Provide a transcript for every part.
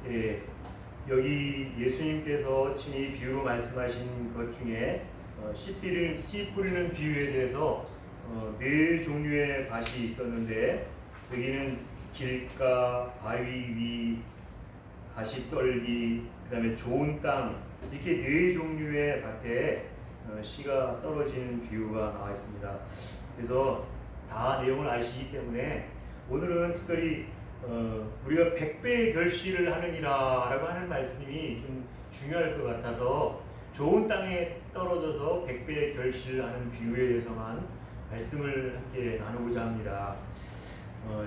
예, 여기 예수님께서 친히 비유로 말씀하신 것 중에 씨 뿌리는 비유에 대해서 네 종류의 밭이 있었는데, 여기는 길가, 바위 위, 가시떨기, 그 다음에 좋은 땅, 이렇게 네 종류의 밭에 씨가 떨어지는 비유가 나와 있습니다. 그래서 다 내용을 아시기 때문에 오늘은 특별히 우리가 100배의 결실을 하느니라 라고 하는 말씀이 좀 중요할 것 같아서 좋은 땅에 떨어져서 100배의 결실을 하는 비유에 대해서만 말씀을 함께 나누고자 합니다.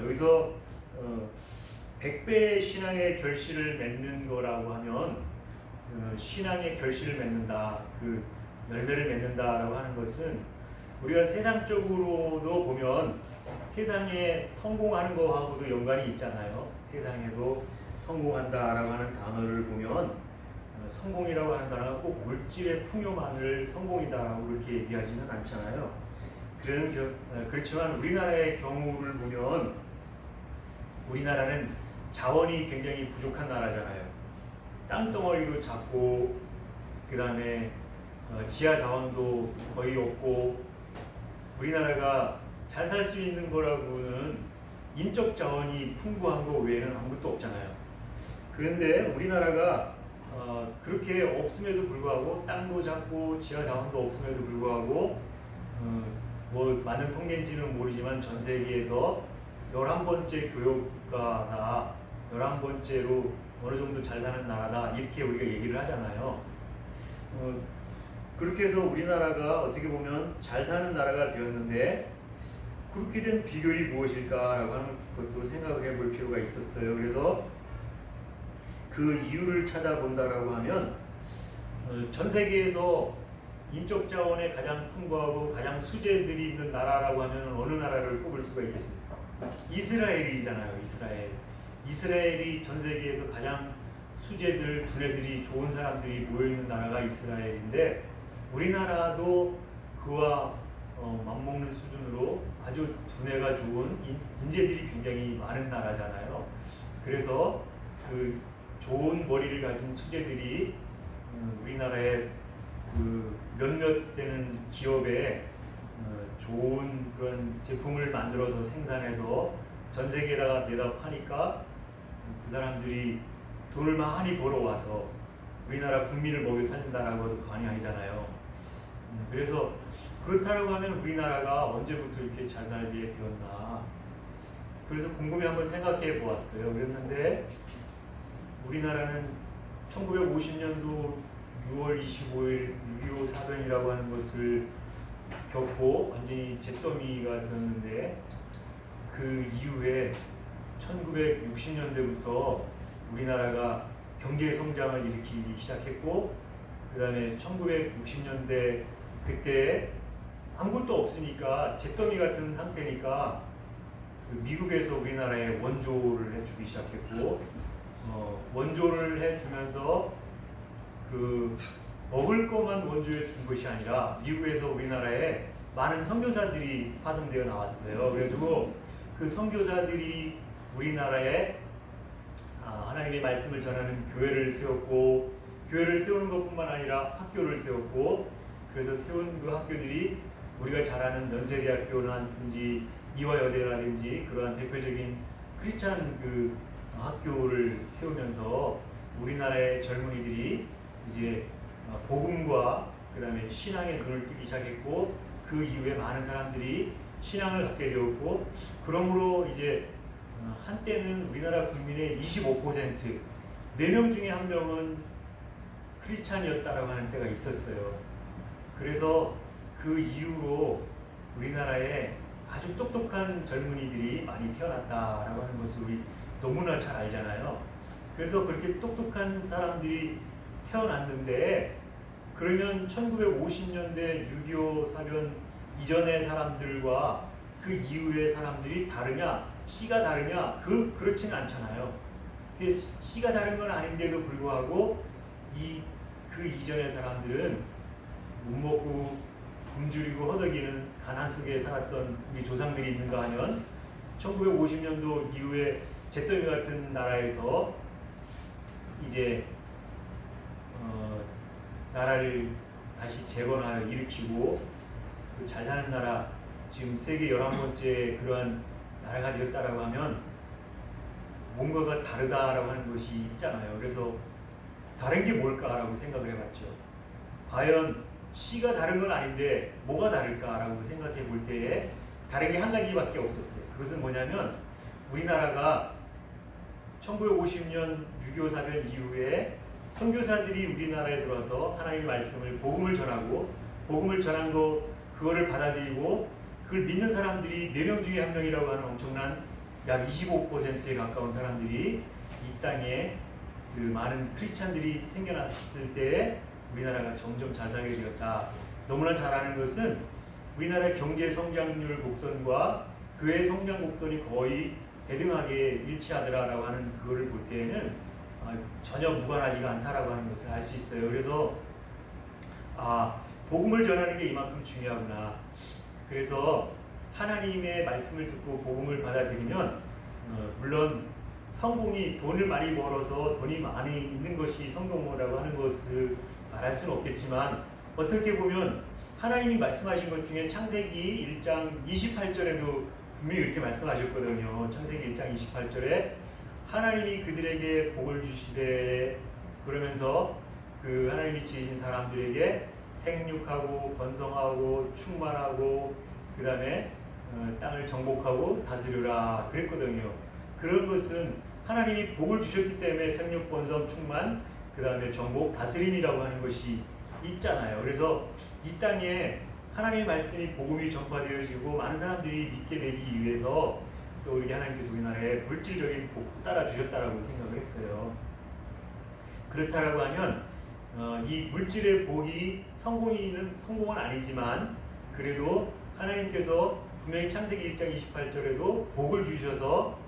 여기서 100배의 신앙의 결실을 맺는 거라고 하면 신앙의 결실을 맺는다, 그 열매를 맺는다라고 하는 것은 우리가 세상적으로도 보면 세상에 성공하는 거하고도 연관이 있잖아요. 세상에도 성공한다라고 하는 단어를 보면 성공이라고 하는 단어가 꼭 물질의 풍요만을 성공이다라고 그렇게 얘기하지는 않잖아요. 그렇지만 우리나라의 경우를 보면 우리나라는 자원이 굉장히 부족한 나라잖아요. 땅덩어리도 작고, 그 다음에 지하 자원도 거의 없고, 우리나라가 잘 살 수 있는 거라고는 인적 자원이 풍부한 거 외에는 아무것도 없잖아요. 그런데 우리나라가 그렇게 없음에도 불구하고, 땅도 작고 지하 자원도 없음에도 불구하고 뭐 맞는 통계인지는 모르지만 전 세계에서 11번째 교육가다, 11번째로 어느 정도 잘 사는 나라다, 이렇게 우리가 얘기를 하잖아요. 그렇게 해서 우리나라가 어떻게 보면 잘 사는 나라가 되었는데, 그렇게 된 비결이 무엇일까라고 하는 것도 생각을 해볼 필요가 있었어요. 그래서 그 이유를 찾아본다라고 하면 전 세계에서 인적 자원에 가장 풍부하고 가장 수재들이 있는 나라라고 하면 어느 나라를 꼽을 수가 있겠습니까? 이스라엘이잖아요. 이스라엘이 전 세계에서 가장 수재들, 두뇌들이 좋은 사람들이 모여있는 나라가 이스라엘인데, 우리나라도 그와 맞먹는 수준으로 아주 두뇌가 좋은 인재들이 굉장히 많은 나라잖아요. 그래서 그 좋은 머리를 가진 수재들이 우리나라의 그 몇몇 되는 기업에 좋은 그런 제품을 만들어서 생산해서 전 세계에다가 내다 파니까 그 사람들이 돈을 많이 벌어와서 우리나라 국민을 먹여 살린다라고 해도 과언이 아니잖아요. 그래서 그렇다고 하면 우리나라가 언제부터 이렇게 잘 살게 되었나, 그래서 곰곰이 한번 생각해 보았어요. 그랬는데 우리나라는 1950년도 6월 25일 6.25 사변이라고 하는 것을 겪고 완전히 잿더미가 되었는데, 그 이후에 1960년대부터 우리나라가 경제 성장을 일으키기 시작했고, 그 다음에 1960년대 그때 아무것도 없으니까 잿더미 같은 상태니까 그 미국에서 우리나라에 원조를 해주기 시작했고, 원조를 해주면서 그 먹을 것만 원조해 준 것이 아니라 미국에서 우리나라에 많은 선교사들이 파송되어 나왔어요. 그래가지고 그 선교사들이 우리나라에 하나님의 말씀을 전하는 교회를 세웠고, 교회를 세우는 것뿐만 아니라 학교를 세웠고, 그래서 세운 그 학교들이 우리가 잘 아는 연세대학교라든지 이화여대라든지 그러한 대표적인 크리스찬 그 학교를 세우면서 우리나라의 젊은이들이 이제 복음과 그 다음에 신앙의 눈을 뜨기 시작했고, 그 이후에 많은 사람들이 신앙을 갖게 되었고, 그러므로 이제 한때는 우리나라 국민의 25%, 4명 중에 1명은 크리스찬이었다라고 하는 때가 있었어요. 그래서 그 이후로 우리나라에 아주 똑똑한 젊은이들이 많이 태어났다라고 하는 것을 우리 너무나 잘 알잖아요. 그래서 그렇게 똑똑한 사람들이 태어났는데, 그러면 1950년대 6.25 사변 이전의 사람들과 그 이후의 사람들이 다르냐? 씨가 다르냐? 그렇지는 않잖아요. 씨가 다른 건 아닌데도 불구하고 그 이전의 사람들은 못 먹고 굶주리고 허덕이는 가난 속에 살았던 우리 조상들이 있는가 하면 1950년도 이후에 잿더미 같은 나라에서 이제 나라를 다시 재건하여 일으키고 그 잘 사는 나라, 지금 세계 11번째 그러한 나라가 되었다라고 하면 뭔가가 다르다라고 하는 것이 있잖아요. 그래서 다른 게 뭘까라고 생각을 해봤죠. 과연 C가 다른 건 아닌데 뭐가 다를까라고 생각해 볼 때에 다른 게 한 가지밖에 없었어요. 그것은 뭐냐면 우리나라가 1950년 6.25 사변 이후에 선교사들이 우리나라에 들어와서 하나님의 말씀을 복음을 전하고 복음을 전한 그거를 받아들이고 그걸 믿는 사람들이 4명 중에 1명이라고 하는 엄청난 약 25%에 가까운 사람들이 이 땅에 그 많은 크리스찬들이 생겨났을 때 우리나라가 점점 잘 살게 되었다. 너무나 잘 아는 것은 우리나라의 경제 성장률 곡선과 교회 성장 곡선이 거의 대등하게 일치하더라라고 하는 그거를 볼 때에는 전혀 무관하지가 않다라고 하는 것을 알 수 있어요. 그래서 복음을 전하는 게 이만큼 중요하구나. 그래서 하나님의 말씀을 듣고 복음을 받아들이면 물론 성공이 돈을 많이 벌어서 돈이 많이 있는 것이 성공이라고 하는 것을 말할 수는 없겠지만 어떻게 보면 하나님이 말씀하신 것 중에 창세기 1장 28절에도 분명히 이렇게 말씀하셨거든요. 창세기 1장 28절에 하나님이 그들에게 복을 주시되 그러면서 그 하나님이 지으신 사람들에게 생육하고 번성하고 충만하고 그 다음에 땅을 정복하고 다스려라 그랬거든요. 그런 것은 하나님이 복을 주셨기 때문에 생육, 번성, 충만 그 다음에 정복, 다스림이라고 하는 것이 있잖아요. 그래서 이 땅에 하나님의 말씀이 복음이 전파되어지고 많은 사람들이 믿게 되기 위해서 또 우리 하나님께서 우리나라에 물질적인 복도 따라 주셨다라고 생각을 했어요. 그렇다라고 하면 이 물질의 복이 성공은 아니지만 그래도 하나님께서 분명히 창세기 1장 28절에도 복을 주셔서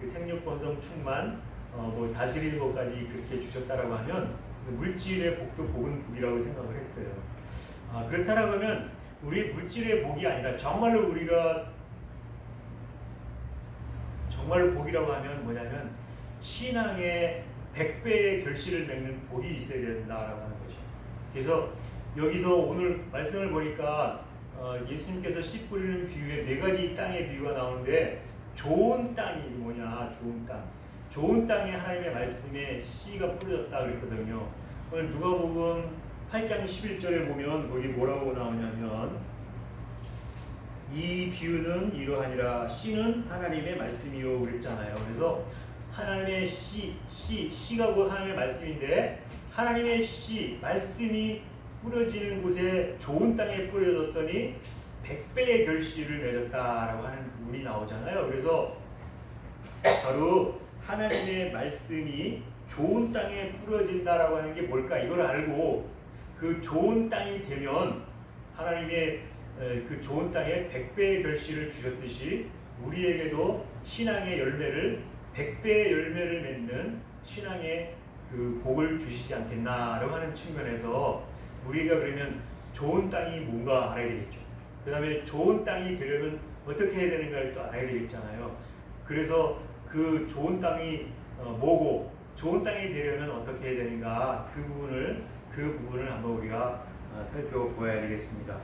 생육, 번성, 충만, 다스리는 것까지 그렇게 주셨다라고 하면 물질의 복도 복은 복이라고 생각을 했어요. 그렇다라고 하면 우리 물질의 복이 아니라 정말로 우리가 정말로 복이라고 하면 뭐냐면 신앙의 100배의 결실을 맺는 복이 있어야 된다라고 하는 거죠. 그래서 여기서 오늘 말씀을 보니까 예수님께서 씨 뿌리는 비유에 4가지 땅의 비유가 나오는데 좋은 땅이 뭐냐? 좋은 땅. 좋은 땅에 하나님의 말씀에 씨가 뿌려졌다 그랬거든요. 오늘 누가복음 8장 11절에 보면 거기 뭐라고 나오냐면 이 비유는 이러하니라 씨는 하나님의 말씀이요 그랬잖아요. 그래서 하나님의 씨가 곧 하나님의 말씀인데 하나님의 씨 말씀이 뿌려지는 곳에 좋은 땅에 뿌려졌더니 100배의 결실을 맺었다라고 하는 부분이 나오잖아요. 그래서 바로 하나님의 말씀이 좋은 땅에 뿌려진다라고 하는 게 뭘까? 이걸 알고 그 좋은 땅이 되면 하나님의 그 좋은 땅에 100배의 결실을 주셨듯이 우리에게도 신앙의 열매를 100배의 열매를 맺는 신앙의 그 복을 주시지 않겠나라고 하는 측면에서 우리가 그러면 좋은 땅이 뭔가 알아야 되겠죠. 그 다음에 좋은 땅이 되려면 어떻게 해야 되는가를 또 알아야 되겠잖아요. 그래서 그 좋은 땅이 뭐고 좋은 땅이 되려면 어떻게 해야 되는가 그 부분을 한번 우리가 살펴보아야 되겠습니다.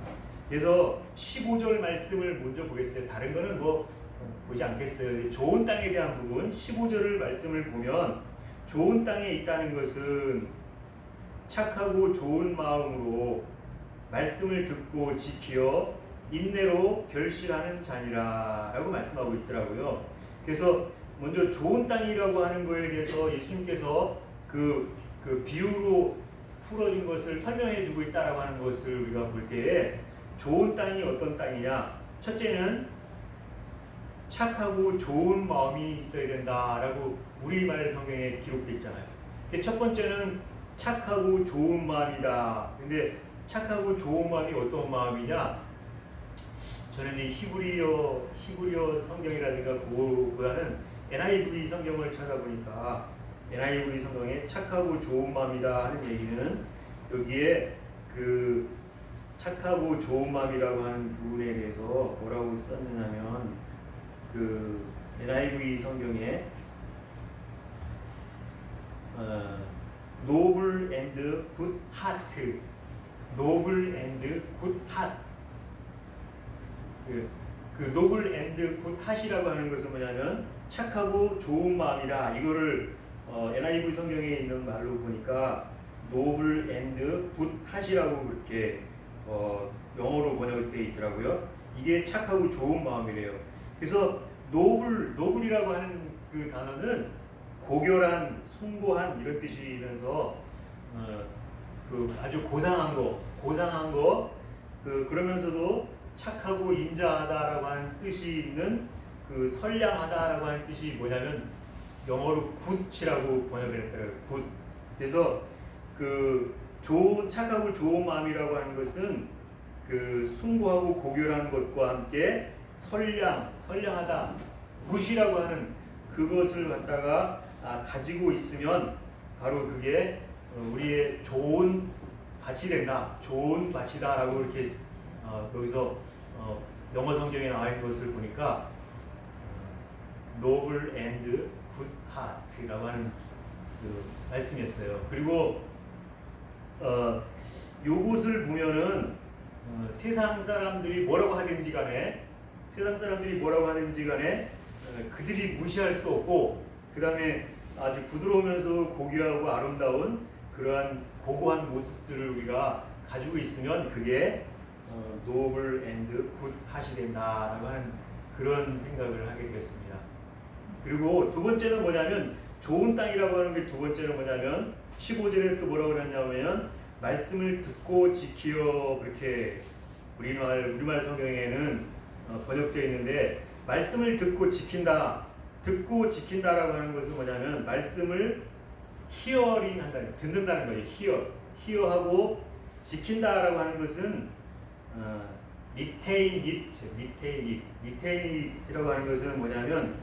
그래서 15절 말씀을 먼저 보겠어요. 다른 거는 보지 않겠어요. 좋은 땅에 대한 부분 15절을 말씀을 보면 좋은 땅에 있다는 것은 착하고 좋은 마음으로 말씀을 듣고 지키어 인내로 결실하는 자니라 라고 말씀하고 있더라고요. 그래서 먼저 좋은 땅이라고 하는 거에 대해서 예수님께서 그 비유로 풀어준 것을 설명해 주고 있다라고 하는 것을 우리가 볼 때에 좋은 땅이 어떤 땅이냐? 첫째는 착하고 좋은 마음이 있어야 된다라고 우리말 성경에 기록되어 있잖아요. 첫 번째는 착하고 좋은 마음이다. 근데 착하고 좋은 마음이 어떤 마음이냐? 저는 이 히브리어 성경이라든가 그거보다는 NIV 성경을 찾아보니까 NIV 성경에 착하고 좋은 마음이다 하는 얘기는 여기에 그 착하고 좋은 마음이라고 하는 부분에 대해서 뭐라고 썼느냐면 그 NIV 성경에 noble and good heart. noble and good heart. 그 noble and good heart이라고 하는 것은 뭐냐면 착하고 좋은 마음이다. 이거를 NIV 성경에 있는 말로 보니까 noble and good heart이라고 그렇게 영어로 번역되어 있더라고요. 이게 착하고 좋은 마음이래요. 그래서 noble이라고 하는 그 단어는 고결한, 숭고한 이런 뜻이면서 그 아주 고상한 거, 그러면서도 착하고 인자하다라고 하는 뜻이 있는 그 선량하다라고 하는 뜻이 뭐냐면 영어로 good이라고 번역을 했더라고요. good. 그래서 그 착하고 좋은 마음이라고 하는 것은 그 숭고하고 고결한 것과 함께 선량하다, good이라고 하는 그것을 갖다가 가지고 있으면 바로 그게 우리의 좋은 밭이 된다, 좋은 밭이다라고 이렇게 여기서 영어 성경에 나와 있는 것을 보니까 noble and good heart라고 하는 그 말씀이었어요. 그리고 요것을 보면은 세상 사람들이 뭐라고 하든지 간에 그들이 무시할 수 없고, 그 다음에 아주 부드러우면서 고귀하고 아름다운 그러한 고고한 모습들을 우리가 가지고 있으면 그게 noble and good heart이 된다라고 하는 그런 생각을 하게 되었습니다. 그리고 두 번째는 뭐냐면 좋은 땅이라고 하는 게 두 번째는 뭐냐면 15절에 또 뭐라고 그랬냐면 말씀을 듣고 지키어, 그렇게 우리말 성경에는 번역되어 있는데, 말씀을 듣고 지킨다라고 하는 것은 뭐냐면 말씀을 hearing 한다, 듣는다는 거예요. hear하고 지킨다라고 하는 것은 retain it이라고 하는 것은 뭐냐면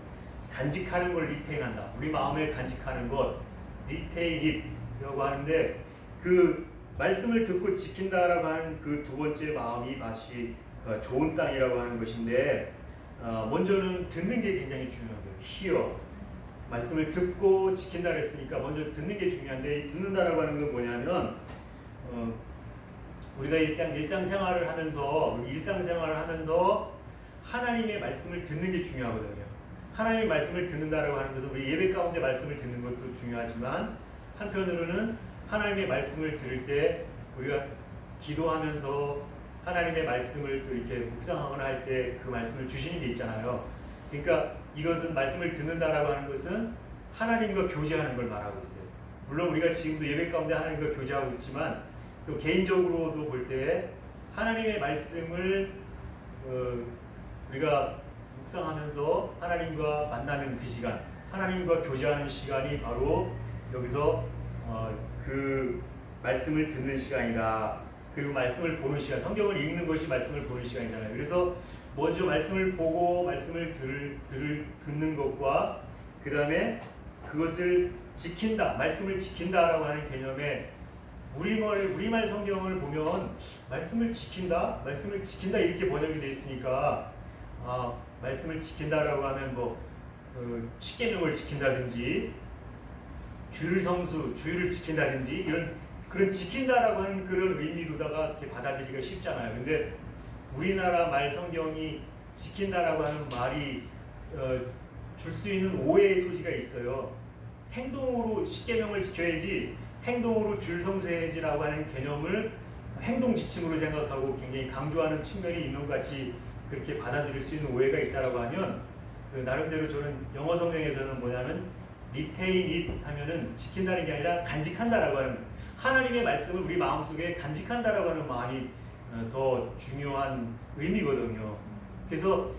간직하는 걸 retain한다. 우리 마음에 간직하는 것, retain it이라고 하는데, 그 말씀을 듣고 지킨다라고 하는 그 두 번째 마음이 맛이 좋은 땅이라고 하는 것인데, 먼저는 듣는 게 굉장히 중요한 거예요. hear. 말씀을 듣고 지킨다 그랬으니까 먼저 듣는 게 중요한데, 듣는다라고 하는 건 뭐냐면 우리가 일단 일상생활을 하면서 하나님의 말씀을 듣는 게 중요하거든요. 하나님의 말씀을 듣는다라고 하는 것은 우리 예배 가운데 말씀을 듣는 것도 중요하지만, 한편으로는 하나님의 말씀을 들을 때 우리가 기도하면서 하나님의 말씀을 또 이렇게 묵상하거나 할 때 그 말씀을 주시는 게 있잖아요. 그러니까 이것은 말씀을 듣는다라고 하는 것은 하나님과 교제하는 걸 말하고 있어요. 물론 우리가 지금도 예배 가운데 하나님과 교제하고 있지만, 또 개인적으로도 볼 때 하나님의 말씀을 우리가 묵상하면서 하나님과 만나는 그 시간, 하나님과 교제하는 시간이 바로 여기서 그 말씀을 듣는 시간이다. 그리고 말씀을 보는 시간, 성경을 읽는 것이 말씀을 보는 시간이잖아요. 그래서 먼저 말씀을 보고 말씀을 듣는 것과, 그 다음에 그것을 지킨다, 말씀을 지킨다라고 하는 개념에 우리말 성경을 보면 말씀을 지킨다 이렇게 번역이 되어 있으니까, 말씀을 지킨다라고 하면 십계명을 지킨다든지 주일을 지킨다든지 이런 그런 지킨다라고 하는 그런 의미로다가 이렇게 받아들이기가 쉽잖아요. 근데 우리나라 말 성경이 지킨다라고 하는 말이 줄 수 있는 오해의 소지가 있어요. 행동으로 십계명을 지켜야지, 행동으로 주일 성수해야지라고 하는 개념을 행동 지침으로 생각하고 굉장히 강조하는 측면이 있는 것 같이 그렇게 받아들일 수 있는 오해가 있다라고 하면, 나름대로 저는 영어 성경에서는 뭐냐면 retain it 하면은 지킨다는 게 아니라 간직한다라고 하는, 하나님의 말씀을 우리 마음속에 간직한다라고 하는 말이 더 중요한 의미거든요. 그래서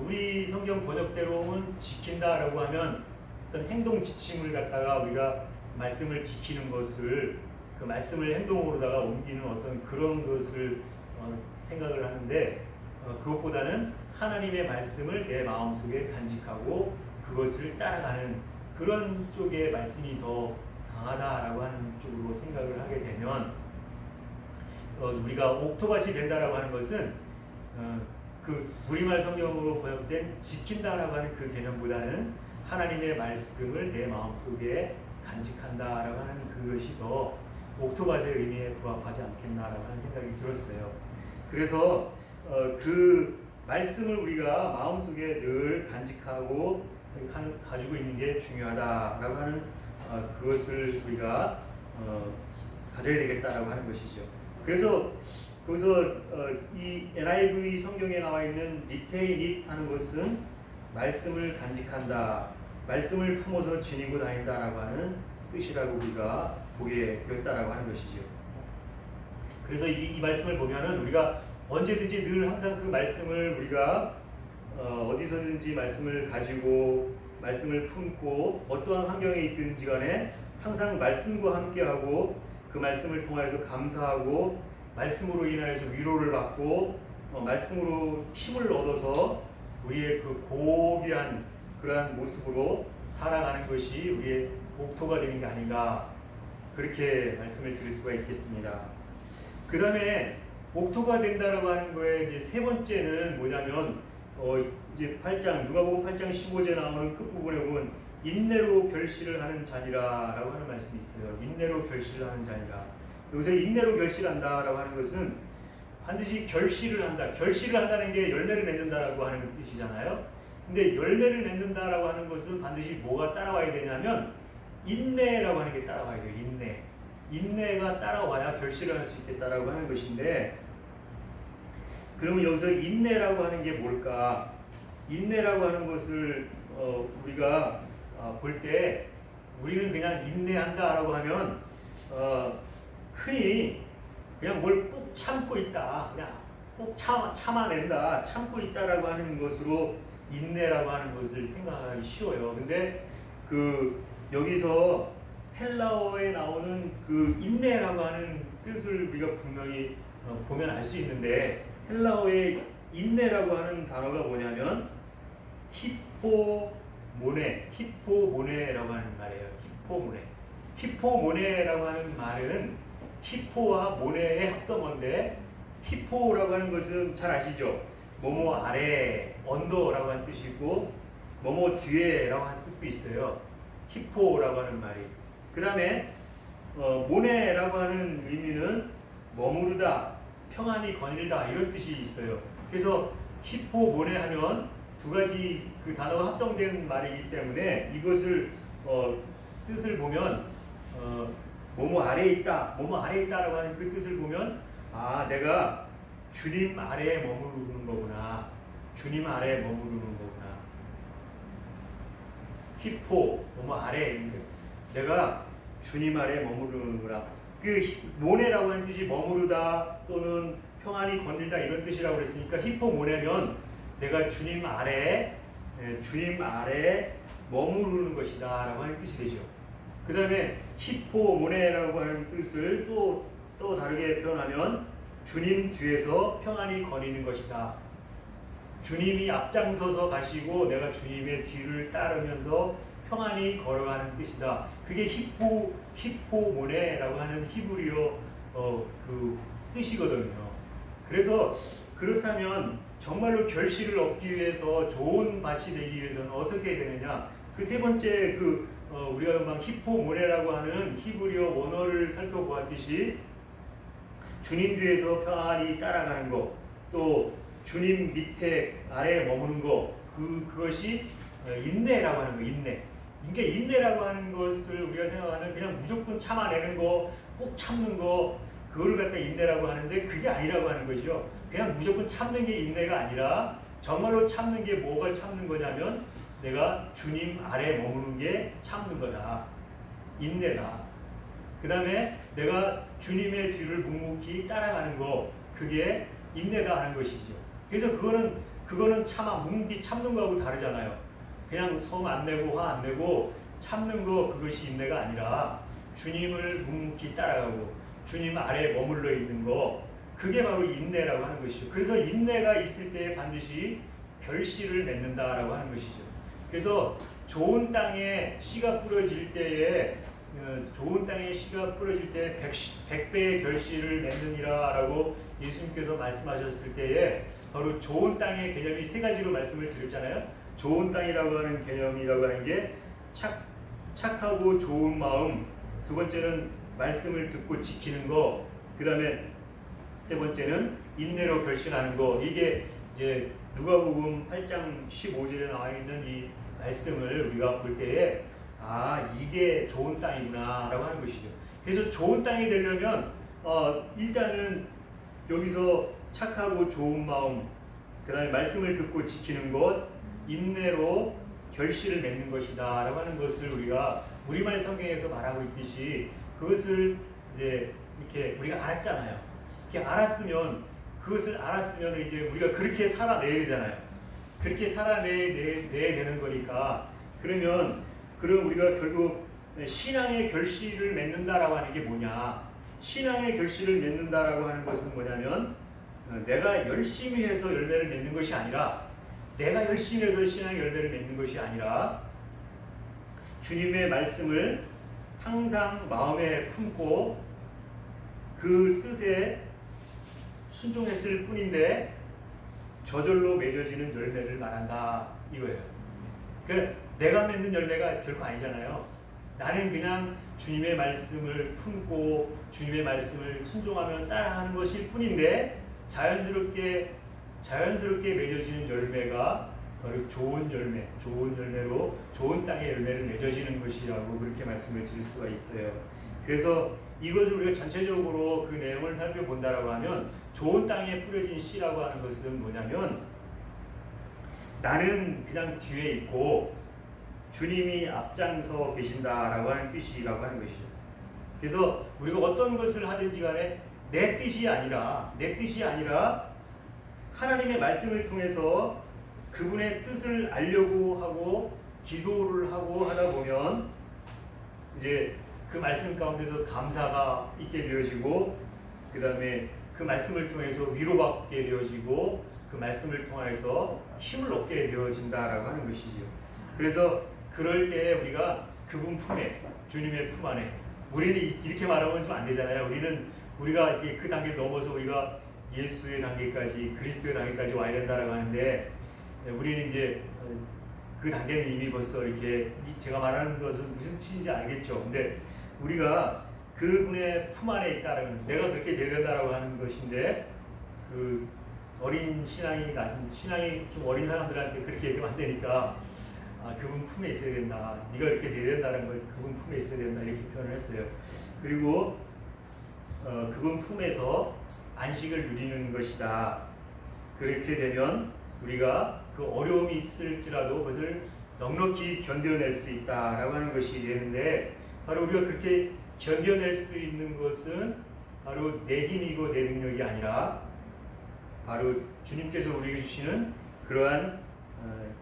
우리 성경 번역대로는 지킨다라고 하면 어떤 행동 지침을 갖다가 우리가 말씀을 지키는 것을, 그 말씀을 행동으로다가 옮기는 어떤 그런 것을 생각을 하는데, 그것보다는 하나님의 말씀을 내 마음속에 간직하고 그것을 따라가는 그런 쪽의 말씀이 더 강하다라고 하는 쪽으로 생각을 하게 되면, 우리가 옥토밭이 된다라고 하는 것은 그 우리말 성경으로 번역된 지킨다라고 하는 그 개념보다는 하나님의 말씀을 내 마음속에 간직한다라고 하는 그것이 더 옥토밭의 의미에 부합하지 않겠나라고 하는 생각이 들었어요. 그래서 그 말씀을 우리가 마음속에 늘 간직하고 가지고 있는 게 중요하다라고 하는 그것을 우리가 가져야 되겠다라고 하는 것이죠. 그래서 거기서 이 NIV 성경에 나와 있는 retain it 하는 것은 말씀을 간직한다, 말씀을 품어서 지니고 다닌다라고 하는 뜻이라고 우리가 보게 되었다라고 하는 것이죠. 그래서 이 말씀을 보면은 우리가 언제든지 늘 항상 그 말씀을 우리가 어디서든지 말씀을 가지고 말씀을 품고 어떠한 환경에 있든지 간에 항상 말씀과 함께하고 그 말씀을 통해서 감사하고 말씀으로 인하여서 위로를 받고 말씀으로 힘을 얻어서 우리의 그 고귀한 그러한 모습으로 살아가는 것이 우리의 목토가 되는 게 아닌가, 그렇게 말씀을 드릴 수가 있겠습니다. 그 다음에 목토가 된다라고 하는 거에 이제 세 번째는 뭐냐면 이제 8장 누가복음 8장 15절 나오는 끝부분에 보면 인내로 결실을 하는 자니라라고 하는 말씀이 있어요. 인내로 결실을 하는 자니라. 여기서 인내로 결실한다라고 하는 것은 반드시 결실을 한다. 결실을 한다는 게 열매를 맺는다라고 하는 뜻이잖아요. 근데 열매를 맺는다라고 하는 것은 반드시 뭐가 따라와야 되냐면 인내라고 하는 게 따라와야 돼요. 인내. 인내가 따라와야 결실을 할 수 있겠다라고 하는 것인데, 그러면 여기서 인내라고 하는 게 뭘까? 인내라고 하는 것을 우리가 볼 때 우리는 그냥 인내한다라고 하면 흔히 그냥 뭘 꾹 참고 있다, 그냥 꾹 참아낸다, 참고 있다라고 하는 것으로 인내라고 하는 것을 생각하기 쉬워요. 근데 그 여기서 헬라어에 나오는 그 인내라고 하는 뜻을 우리가 분명히 보면 알 수 있는데, 헬라어의 인내라고 하는 단어가 뭐냐면 히포모네라고 하는 말이에요. 히포모네라고 하는 말은 히포와 모네의 합성어인데, 히포라고 하는 것은 잘 아시죠? 뭐뭐 아래, 언더라고 하는 뜻이 있고 뭐뭐 뒤에라고 하는 뜻도 있어요. 히포라고 하는 말이. 그 다음에 모네라고 하는 의미는 머무르다, 평안히 거닐다, 이런 뜻이 있어요. 그래서 히포 모네 하면 두 가지 그 단어가 합성된 말이기 때문에 이것을 뜻을 보면 뭐뭐 아래에 있다, 뭐뭐 아래에 있다라고 하는 그 뜻을 보면 내가 주님 아래에 머무르는 거구나, 주님 아래에 머무르는 거구나. 히포 뭐뭐 아래에 있는 거, 내가 주님 아래에 머무르는구나. 그 모네라고 하는 뜻이 머무르다 또는 평안히 거닐다 이런 뜻이라고 그랬으니까 히포 모네면 내가 주님 아래에 머무르는 것이다 라고 하는 뜻이 되죠. 그 다음에 히포 모네라고 하는 뜻을 또 다르게 표현하면 주님 뒤에서 평안히 거니는 것이다. 주님이 앞장서서 가시고 내가 주님의 뒤를 따르면서 평안히 걸어가는 뜻이다. 그게 히포모네라고 하는 히브리어 그 뜻이거든요. 그래서 그렇다면 정말로 결실을 얻기 위해서 좋은 밭이 되기 위해서는 어떻게 해야 되느냐? 그 세 번째 우리가 막 히포모네라고 하는 히브리어 원어를 살펴보았듯이 주님 뒤에서 평안히 따라가는 것, 또 주님 밑에 아래에 머무는 것, 그것이 인내라고 하는 거, 인내. 이게 인내라고 하는 것을 우리가 생각하는 그냥 무조건 참아내는 거, 꼭 참는 거, 그걸 갖다 인내라고 하는데 그게 아니라고 하는 것이죠. 그냥 무조건 참는 게 인내가 아니라 정말로 참는 게 뭐가 참는 거냐면 내가 주님 아래에 머무는 게 참는 거다. 인내다. 그 다음에 내가 주님의 뒤를 묵묵히 따라가는 거, 그게 인내다 하는 것이죠. 그래서 그거는 묵묵히 참는 거하고 다르잖아요. 그냥 성 안 내고 화 안 내고 참는 거, 그것이 인내가 아니라 주님을 묵묵히 따라가고 주님 아래에 머물러 있는 거, 그게 바로 인내라고 하는 것이죠. 그래서 인내가 있을 때 반드시 결실을 맺는다라고 하는 것이죠. 그래서 좋은 땅에 씨가 뿌려질 때에 100배의 결실을 맺느니라 라고 예수님께서 말씀하셨을 때에 바로 좋은 땅의 개념이 세 가지로 말씀을 드렸잖아요. 좋은 땅이라고 하는 개념이라고 하는 게 착하고 좋은 마음, 두 번째는 말씀을 듣고 지키는 거, 그 다음에 세 번째는 인내로 결실하는 거. 이게 이제 누가복음 8장 15절에 나와 있는 이 말씀을 우리가 볼 때에 이게 좋은 땅이구나 라고 하는 것이죠. 그래서 좋은 땅이 되려면 일단은 여기서 착하고 좋은 마음, 그 다음에 말씀을 듣고 지키는 것, 인내로 결실을 맺는 것이다 라고 하는 것을 우리가 우리말 성경에서 말하고 있듯이 그것을 이제 이렇게 우리가 알았잖아요. 이렇게 알았으면, 그것을 알았으면 이제 우리가 그렇게 살아내야 되잖아요. 그렇게 살아내야 되는 거니까, 그럼 우리가 결국 신앙의 결실을 맺는다라고 하는 게 뭐냐? 신앙의 결실을 맺는다라고 하는 것은 뭐냐면 내가 열심히 해서 열매를 맺는 것이 아니라, 내가 열심히 해서 신앙의 열매를 맺는 것이 아니라 주님의 말씀을 항상 마음에 품고 그 뜻에 순종했을 뿐인데 저절로 맺어지는 열매를 말한다 이거예요. 그러니까 내가 맺는 열매가 결코 아니잖아요. 나는 그냥 주님의 말씀을 품고 주님의 말씀을 순종하며 따라하는 것일 뿐인데 자연스럽게 맺어지는 열매가 바로 좋은 열매로 좋은 땅의 열매를 맺어지는 것이라고 그렇게 말씀을 드릴 수가 있어요. 그래서 이것을 우리가 전체적으로 그 내용을 살펴본다라고 하면 좋은 땅에 뿌려진 씨라고 하는 것은 뭐냐면 나는 그냥 뒤에 있고 주님이 앞장서 계신다라고 하는 뜻이라고 하는 것이죠. 그래서 우리가 어떤 것을 하든지 간에 내 뜻이 아니라 하나님의 말씀을 통해서 그분의 뜻을 알려고 하고 기도를 하고 하다 보면 이제 그 말씀 가운데서 감사가 있게 되어지고, 그 다음에 그 말씀을 통해서 위로받게 되어지고, 그 말씀을 통해서 힘을 얻게 되어진다라고 하는 것이죠. 그래서 그럴 때 우리가 그분 품에, 주님의 품 안에, 우리는 이렇게 말하면 좀 안 되잖아요. 우리가 그 단계 넘어서 우리가 예수의 단계까지, 그리스도의 단계까지 와야 된다라고 하는데, 우리는 이제 그 단계는 이미 벌써 이렇게 제가 말하는 것은 무슨 뜻인지 알겠죠. 근데 우리가 그분의 품 안에 있다라는, 내가 그렇게 되어야 된다라고 하는 것인데, 그 어린 신앙이 좀 어린 사람들한테 그렇게 얘기하면 안 되니까 그분 품에 있어야 된다, 네가 이렇게 되어야 된다는 걸 그분 품에 있어야 된다 이렇게 표현을 했어요. 그리고 그분 품에서 안식을 누리는 것이다. 그렇게 되면 우리가 그 어려움이 있을지라도 그것을 넉넉히 견뎌낼 수 있다라고 하는 것이 되는데, 바로 우리가 그렇게 견뎌낼 수 있는 것은 바로 내 힘이고 내 능력이 아니라 바로 주님께서 우리에게 주시는 그러한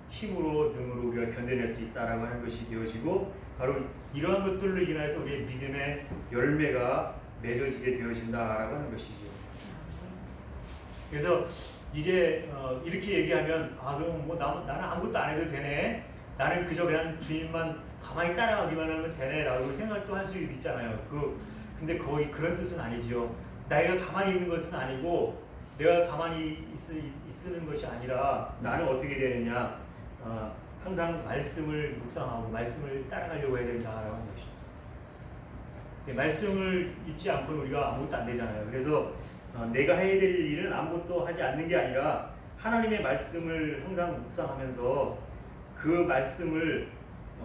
힘으로, 능으로 우리가 견뎌낼 수 있다라고 하는 것이 되어지고, 바로 이러한 것들로 인해서 우리의 믿음의 열매가 맺어지게 되어진다라고 하는 것이죠. 그래서 이제 이렇게 얘기하면 그럼 뭐 나는 아무것도 안 해도 되네, 나는 그저 그냥 주님만 가만히 따라가기만 하면 되네라고 생각도 할 수 있잖아요. 근데 거의 그런 뜻은 아니죠. 내가 가만히 있는 것은 아니고, 내가 가만히 있는 것이 아니라 나는 어떻게 되느냐, 항상 말씀을 묵상하고 말씀을 따라가려고 해야 된다라고 하는 것이죠. 말씀을 읽지 않고는 우리가 아무것도 안 되잖아요. 그래서 내가 해야 될 일은 아무것도 하지 않는 게 아니라 하나님의 말씀을 항상 묵상하면서 그 말씀을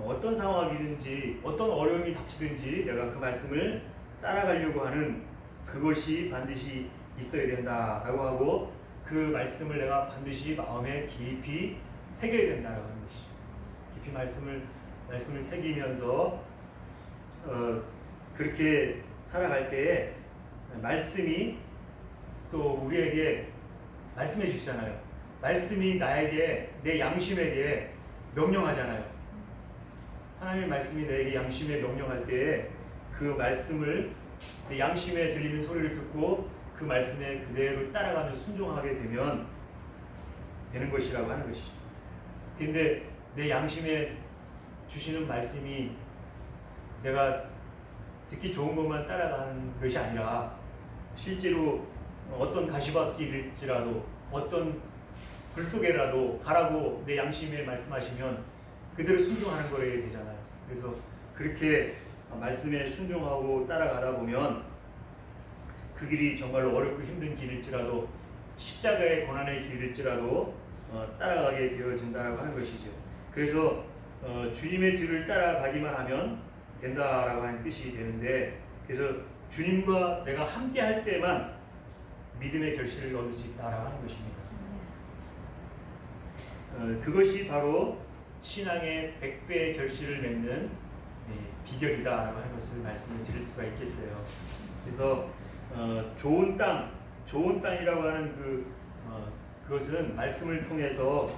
어떤 상황이든지 어떤 어려움이 닥치든지 내가 그 말씀을 따라가려고 하는 그것이 반드시 있어야 된다라고 하고, 그 말씀을 내가 반드시 마음에 깊이 새겨야 된다라고 하는 것이죠. 깊이 말씀을 새기면서 그렇게 살아갈 때에 말씀이 또 우리에게 말씀해 주시잖아요. 말씀이 나에게, 내 양심에게 명령하잖아요. 하나님의 말씀이 나에게 양심에 명령할 때에 그 말씀을, 내 양심에 들리는 소리를 듣고 그 말씀에 그대로 따라가며 순종하게 되면 되는 것이라고 하는 것이죠. 근데 내 양심에 주시는 말씀이 내가 듣기 좋은 것만 따라가는 것이 아니라 실제로 어떤 가시밭길일지라도, 어떤 불 속에라도 가라고 내 양심에 말씀하시면 그대로 순종하는 거래 되잖아요. 그래서 그렇게 말씀에 순종하고 따라가다 보면 그 길이 정말로 어렵고 힘든 길일지라도 십자가의 고난의 길일지라도 따라가게 되어진다라고 하는 것이죠. 그래서 주님의 뒤를 따라가기만 하면 된다라고 하는 뜻이 되는데, 그래서 주님과 내가 함께 할 때만 믿음의 결실을 얻을 수 있다라고 하는 것입니다. 그것이 바로 신앙의 100배의 결실을 맺는 비결이다라고 하는 것을 말씀을 드릴 수가 있겠어요. 그래서 좋은 땅이라고 하는 그것은 말씀을 통해서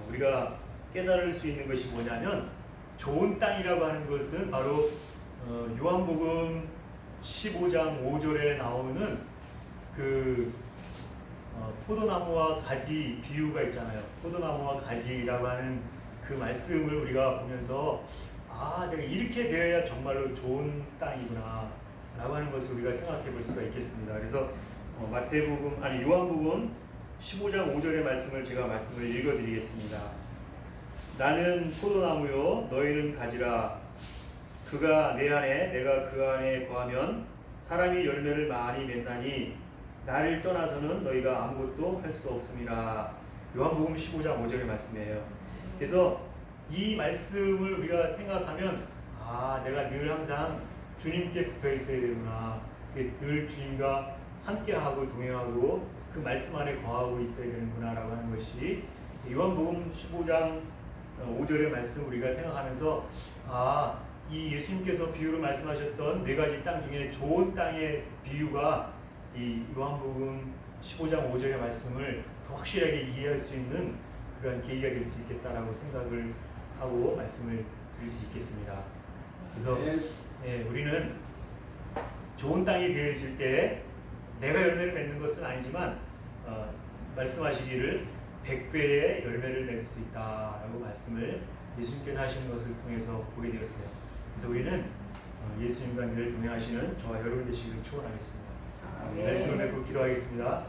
우리가 깨달을 수 있는 것이 뭐냐면, 좋은 땅이라고 하는 것은 바로 요한복음 15장 5절에 나오는 그 포도나무와 가지 비유가 있잖아요. 포도나무와 가지라고 하는 그 말씀을 우리가 보면서 내가 이렇게 되어야 정말로 좋은 땅이구나 라고 하는 것을 우리가 생각해 볼 수가 있겠습니다. 그래서 요한복음 15장 5절의 말씀을 제가 말씀을 읽어 드리겠습니다. 나는 포도나무요 너희는 가지라. 그가 내 안에 내가 그 안에 거하면 사람이 열매를 많이 맺나니 나를 떠나서는 너희가 아무것도 할 수 없음이라. 요한복음 15장 5절의 말씀이에요. 그래서 이 말씀을 우리가 생각하면 내가 늘 항상 주님께 붙어 있어야 되구나, 늘 주님과 함께하고 동행하고 그 말씀 안에 거하고 있어야 되는구나 라고 하는 것이 요한복음 15장 5절의 말씀 우리가 생각하면서 이 예수님께서 비유로 말씀하셨던 네 가지 땅 중에 좋은 땅의 비유가 이 요한복음 15장 5절의 말씀을 더 확실하게 이해할 수 있는 그런 계기가 될 수 있겠다라고 생각을 하고 말씀을 드릴 수 있겠습니다. 그래서 우리는 좋은 땅이 되어질 때 내가 열매를 맺는 것은 아니지만 말씀하시기를 100배의 열매를 맺을 수 있다라고 말씀을 예수님께서 하시는 것을 통해서 보게 되었어요. 그래서 우리는 예수님과 늘 동행하시는 저와 여러분 되시기를 축원하겠습니다. 말씀을 맺고 기도하겠습니다.